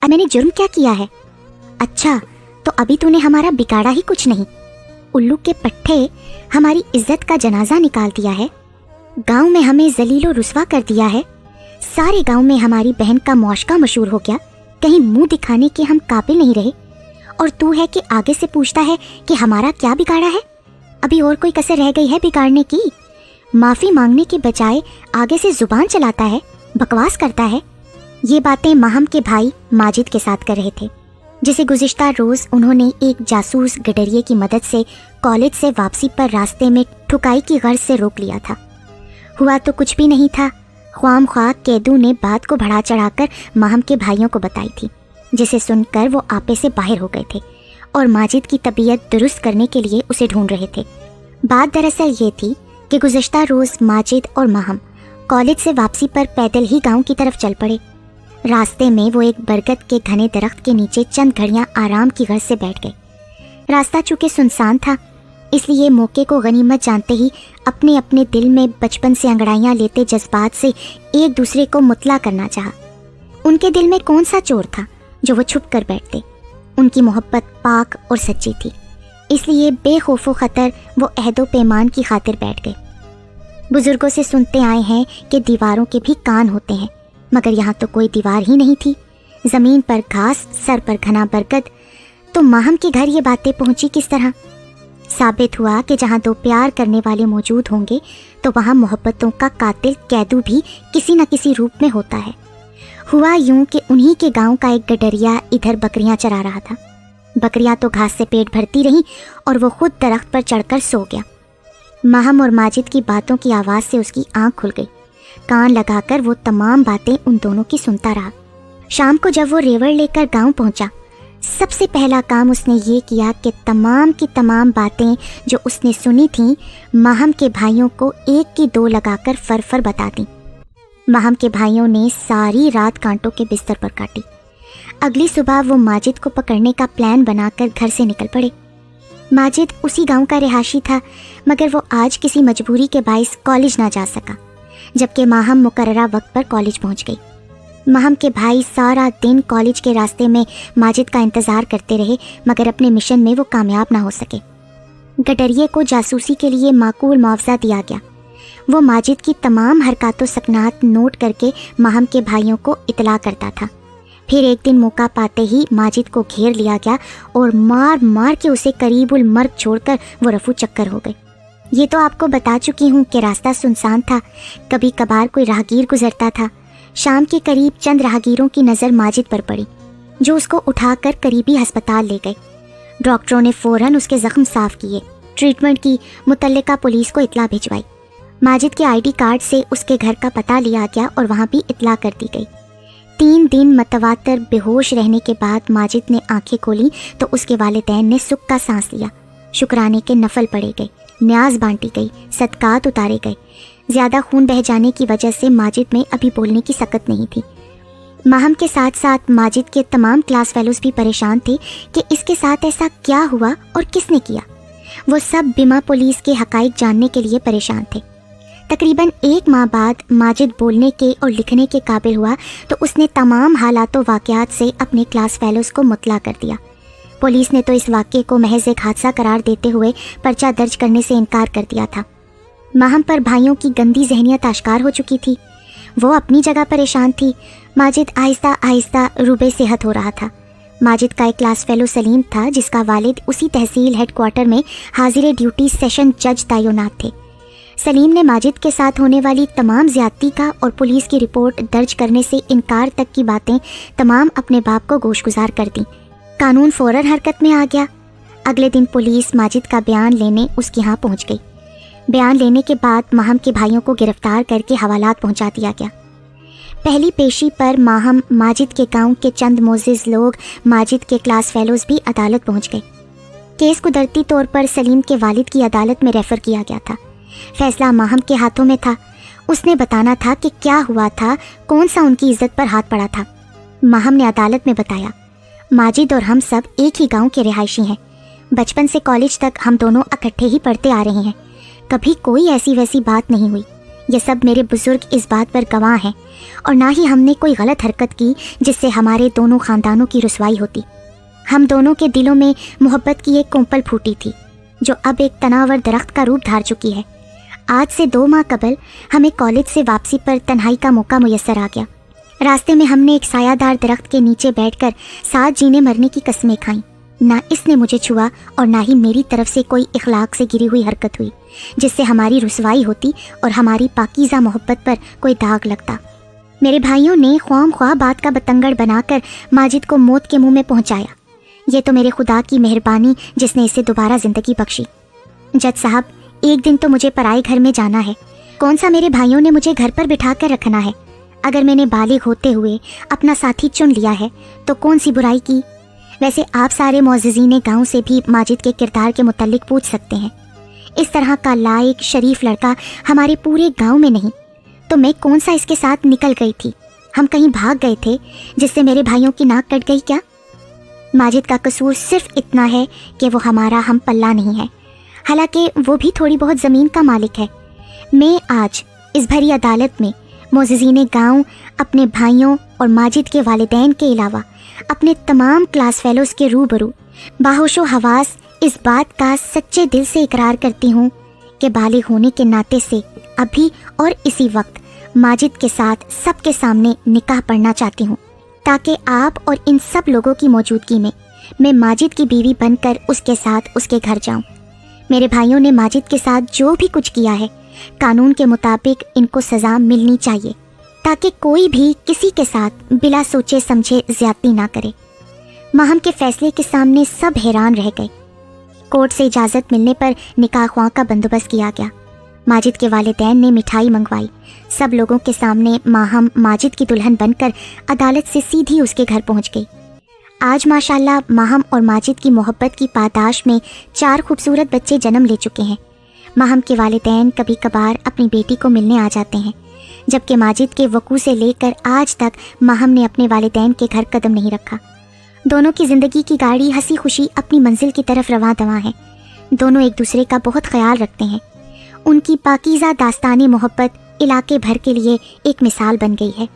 اب میں نے جرم کیا کیا ہے؟ اچھا تو ابھی تو نے ہمارا بگاڑا ہی کچھ نہیں، الو کے پٹھے ہماری عزت کا جنازہ نکال دیا ہے، گاؤں میں ہمیں ذلیل و رسوا کر دیا ہے، سارے گاؤں میں ہماری بہن کا معاشقہ مشہور ہو گیا، کہیں منہ دکھانے کے ہم قابل نہیں رہے، اور تو ہے کہ آگے سے پوچھتا ہے کہ ہمارا کیا بگاڑا ہے؟ ابھی اور کوئی کسر رہ گئی ہے بگاڑنے کی؟ معافی مانگنے کے بجائے آگے سے زبان چلاتا ہے، بکواس کرتا ہے۔ یہ باتیں ماہم کے بھائی ماجد کے ساتھ کر رہے تھے، جسے گزشتہ روز انہوں نے ایک جاسوس گڈریے کی مدد سے کالج سے واپسی پر راستے میں ٹھکائی کی غرض سے روک لیا تھا۔ ہوا تو کچھ بھی نہیں تھا، خوام خواہ قیدو نے بات کو بڑھا چڑھا کر ماہم کے بھائیوں کو بتائی تھی، جسے سن کر وہ آپے سے باہر ہو گئے تھے اور ماجد کی طبیعت درست کرنے کے لیے اسے ڈھونڈ رہے تھے۔ بات دراصل یہ تھی کہ گزشتہ روز ماجد اور ماہم کالج سے واپسی پر پیدل ہی گاؤں کی طرف چل پڑے۔ راستے میں وہ ایک برگد کے گھنے درخت کے نیچے چند گھڑیاں آرام کی غرض سے بیٹھ گئے۔ راستہ چونکہ سنسان تھا، اس لیے موقع کو غنیمت جانتے ہی اپنے اپنے دل میں بچپن سے انگڑائیاں لیتے جذبات سے ایک دوسرے کو مطلع کرنا چاہا۔ ان کے دل میں کون سا چور تھا جو وہ چھپ کر بیٹھتے؟ ان کی محبت پاک اور سچی تھی، اس لیے بے خوف و خطر وہ عہد و پیمان کی خاطر بیٹھ گئے۔ بزرگوں سے سنتے آئے ہیں کہ دیواروں کے بھی کان ہوتے ہیں، مگر یہاں تو کوئی دیوار ہی نہیں تھی، زمین پر گھاس، سر پر گھنا برگد، تو ماہم کے گھر یہ باتیں پہنچی کس طرح؟ ثابت ہوا کہ جہاں دو پیار کرنے والے موجود ہوں گے تو وہاں محبتوں کا قاتل قیدو بھی کسی نہ کسی روپ میں ہوتا ہے۔ ہوا یوں کہ انہی کے گاؤں کا ایک گڈریا ادھر بکریاں چرا رہا تھا۔ بکریاں تو گھاس سے پیٹ بھرتی رہیں اور وہ خود درخت پر چڑھ کر سو گیا۔ ماہم اور ماجد کی باتوں کی آواز سے اس کی آنکھ کھل گئی، کان لگا کر وہ تمام باتیں ان دونوں کی سنتا رہا۔ شام کو جب وہ ریوڑ لے کر گاؤں پہنچا، سب سے پہلا کام اس نے یہ کیا کہ تمام کی تمام باتیں جو اس نے سنی تھیں ماہم کے بھائیوں کو ایک کی دو لگا کر فر بتا دیں۔ ماہم کے بھائیوں نے ساری رات کانٹوں کے بستر پر کاٹی۔ اگلی صبح وہ ماجد کو پکڑنے کا پلان بنا کر گھر سے نکل پڑے۔ ماجد اسی گاؤں کا رہائشی تھا، مگر وہ آج کسی مجبوری کے باعث کالج نہ جا سکا، جبکہ ماہم مقررہ وقت پر کالج پہنچ گئی۔ ماہم کے بھائی سارا دن کالج کے راستے میں ماجد کا انتظار کرتے رہے، مگر اپنے مشن میں وہ کامیاب نہ ہو سکے۔ گڈریے کو جاسوسی کے لیے معقول معاوضہ دیا گیا۔ وہ ماجد کی تمام حرکات و سکنات نوٹ کر کے ماہم کے بھائیوں کو اطلاع کرتا تھا۔ پھر ایک دن موقع پاتے ہی ماجد کو گھیر لیا گیا اور مار مار کے اسے قریب المرگ چھوڑ کر وہ رفو چکر ہو گئے۔ یہ تو آپ کو بتا چکی ہوں کہ راستہ سنسان تھا، کبھی کبھار کوئی راہگیر گزرتا تھا۔ شام کے قریب چند راہگیروں کی نظر ماجد پر پڑی، جو اس کو اٹھا کر قریبی ہسپتال لے گئے۔ ڈاکٹروں نے فوراً اس کے زخم صاف کیے، ٹریٹمنٹ کی، متعلقہ پولیس کو اطلاع بھجوائی۔ ماجد کے آئی ڈی کارڈ سے اس کے گھر کا پتہ لیا گیا اور وہاں بھی اطلاع کر دی گئی۔ 3 دن متواتر بے ہوش رہنے کے بعد ماجد نے آنکھیں کھولیں تو اس کے والدین نے سکھ کا سانس لیا، شکرانے کے نفل پڑے گئے، نیاز بانٹی گئی، صدقات اتارے گئے۔ زیادہ خون بہہ جانے کی وجہ سے ماجد میں ابھی بولنے کی سکت نہیں تھی۔ ماہم کے ساتھ ساتھ ماجد کے تمام کلاس فیلوز بھی پریشان تھے کہ اس کے ساتھ ایسا کیا ہوا اور کس نے کیا۔ وہ سب بما پولیس کے حقائق جاننے کے لیے پریشان تھے۔ تقریباً 1 ماہ بعد ماجد بولنے کے اور لکھنے کے قابل ہوا تو اس نے تمام حالات و واقعات سے اپنے کلاس فیلوز کو مطلع کر دیا۔ پولیس نے تو اس واقعے کو محض ایک حادثہ قرار دیتے ہوئے پرچہ درج کرنے سے انکار کر دیا تھا۔ ماہم پر بھائیوں کی گندی ذہنیت آشکار ہو چکی تھی۔ وہ اپنی جگہ پریشان تھی، ماجد آہستہ آہستہ روبے صحت ہو رہا تھا۔ ماجد کا ایک کلاس فیلو سلیم تھا، جس کا والد اسی تحصیل ہیڈ کوارٹر میں حاضر ڈیوٹی سیشن جج تعینات تھے۔ سلیم نے ماجد کے ساتھ ہونے والی تمام زیادتی کا اور پولیس کی رپورٹ درج کرنے سے انکار تک کی باتیں تمام اپنے باپ کو گوش گزار کر دیں۔ قانون فوراً حرکت میں آ گیا۔ اگلے دن پولیس ماجد کا بیان لینے اس کے ہاں پہنچ گئی۔ بیان لینے کے بعد ماہم کے بھائیوں کو گرفتار کر کے حوالات پہنچا دیا گیا۔ پہلی پیشی پر ماہم، ماجد کے گاؤں کے چند معزز لوگ، ماجد کے کلاس فیلوز بھی عدالت پہنچ گئے۔ کیس قدرتی طور پر سلیم کے والد کی عدالت میں ریفر کیا گیا تھا۔ فیصلہ ماہم کے ہاتھوں میں تھا، اس نے بتانا تھا کہ کیا ہوا تھا، کون سا ان کی عزت پر ہاتھ پڑا تھا۔ ماہم نے عدالت میں بتایا، ماجد اور ہم سب ایک ہی گاؤں کے رہائشی ہیں، بچپن سے کالج تک ہم دونوں اکٹھے ہی پڑھتے آ رہے ہیں، کبھی کوئی ایسی ویسی بات نہیں ہوئی، یہ سب میرے بزرگ اس بات پر گواہ ہیں، اور نہ ہی ہم نے کوئی غلط حرکت کی جس سے ہمارے دونوں خاندانوں کی رسوائی ہوتی۔ ہم دونوں کے دلوں میں محبت کی ایک کونپل پھوٹی تھی جو اب ایک تناور درخت کا روپ دھار چکی ہے۔ آج سے 2 ماہ قبل ہمیں کالج سے واپسی پر تنہائی کا موقع میسر آ گیا۔ راستے میں ہم نے ایک سایہ دار درخت کے نیچے بیٹھ کر ساتھ جینے مرنے کی قسمیں کھائیں۔ نہ اس نے مجھے چھوا اور نہ ہی میری طرف سے کوئی اخلاق سے گری ہوئی حرکت ہوئی جس سے ہماری رسوائی ہوتی اور ہماری پاکیزہ محبت پر کوئی داغ لگتا۔ میرے بھائیوں نے خواہ خواہ بات کا بتنگڑ بنا کر ماجد کو موت کے منہ میں پہنچایا۔ یہ تو میرے خدا کی مہربانی جس نے اسے دوبارہ زندگی بخشی۔ جج صاحب، ایک دن تو مجھے پرائے گھر میں جانا ہے۔ کون سا میرے بھائیوں نے مجھے گھر پر بٹھا کر رکھنا ہے؟ اگر میں نے بالغ ہوتے ہوئے اپنا ساتھی چن لیا ہے تو کون سی برائی کی؟ ویسے آپ سارے معززین گاؤں سے بھی ماجد کے کردار کے متعلق پوچھ سکتے ہیں۔ اس طرح کا لائق شریف لڑکا ہمارے پورے گاؤں میں نہیں، تو میں کون سا اس کے ساتھ نکل گئی تھی؟ ہم کہیں بھاگ گئے تھے جس سے میرے بھائیوں کی ناک کٹ گئی کیا؟ ماجد کا قصور صرف اتنا ہے کہ وہ ہمارا ہم پلہ نہیں ہے، حالانکہ وہ بھی تھوڑی بہت زمین کا مالک ہے۔ میں آج اس بھری عدالت میں معززین گاؤں، اپنے بھائیوں اور ماجد کے والدین کے علاوہ اپنے تمام کلاس فیلوز کے روبرو باہوش و حواس اس بات کا سچے دل سے اقرار کرتی ہوں کہ بالغ ہونے کے ناطے سے ابھی اور اسی وقت ماجد کے ساتھ سب کے سامنے نکاح پڑھنا چاہتی ہوں، تاکہ آپ اور ان سب لوگوں کی موجودگی میں ماجد کی بیوی بن کر اس کے ساتھ اس کے گھر جاؤں۔ میرے بھائیوں نے ماجد کے ساتھ جو بھی کچھ کیا ہے، قانون کے مطابق ان کو سزا ملنی چاہیے، تاکہ کوئی بھی کسی کے ساتھ بلا سوچے سمجھے زیادتی نہ کرے۔ ماہم کے فیصلے کے سامنے سب حیران رہ گئے۔ کورٹ سے اجازت ملنے پر نکاح خواہ کا بندوبست کیا گیا۔ ماجد کے والدین نے مٹھائی منگوائی۔ سب لوگوں کے سامنے ماہم ماجد کی دلہن بن کر عدالت سے سیدھی اس کے گھر پہنچ گئی۔ آج ماشاءاللہ ماہم اور ماجد کی محبت کی پاداش میں 4 خوبصورت بچے جنم لے چکے ہیں۔ ماہم کے والدین کبھی کبھار اپنی بیٹی کو ملنے آ جاتے ہیں، جبکہ ماجد کے وقوع سے لے کر آج تک ماہم نے اپنے والدین کے گھر قدم نہیں رکھا۔ دونوں کی زندگی کی گاڑی ہنسی خوشی اپنی منزل کی طرف رواں دواں ہے۔ دونوں ایک دوسرے کا بہت خیال رکھتے ہیں۔ ان کی پاکیزہ داستانی محبت علاقے بھر کے لیے ایک مثال بن گئی ہے۔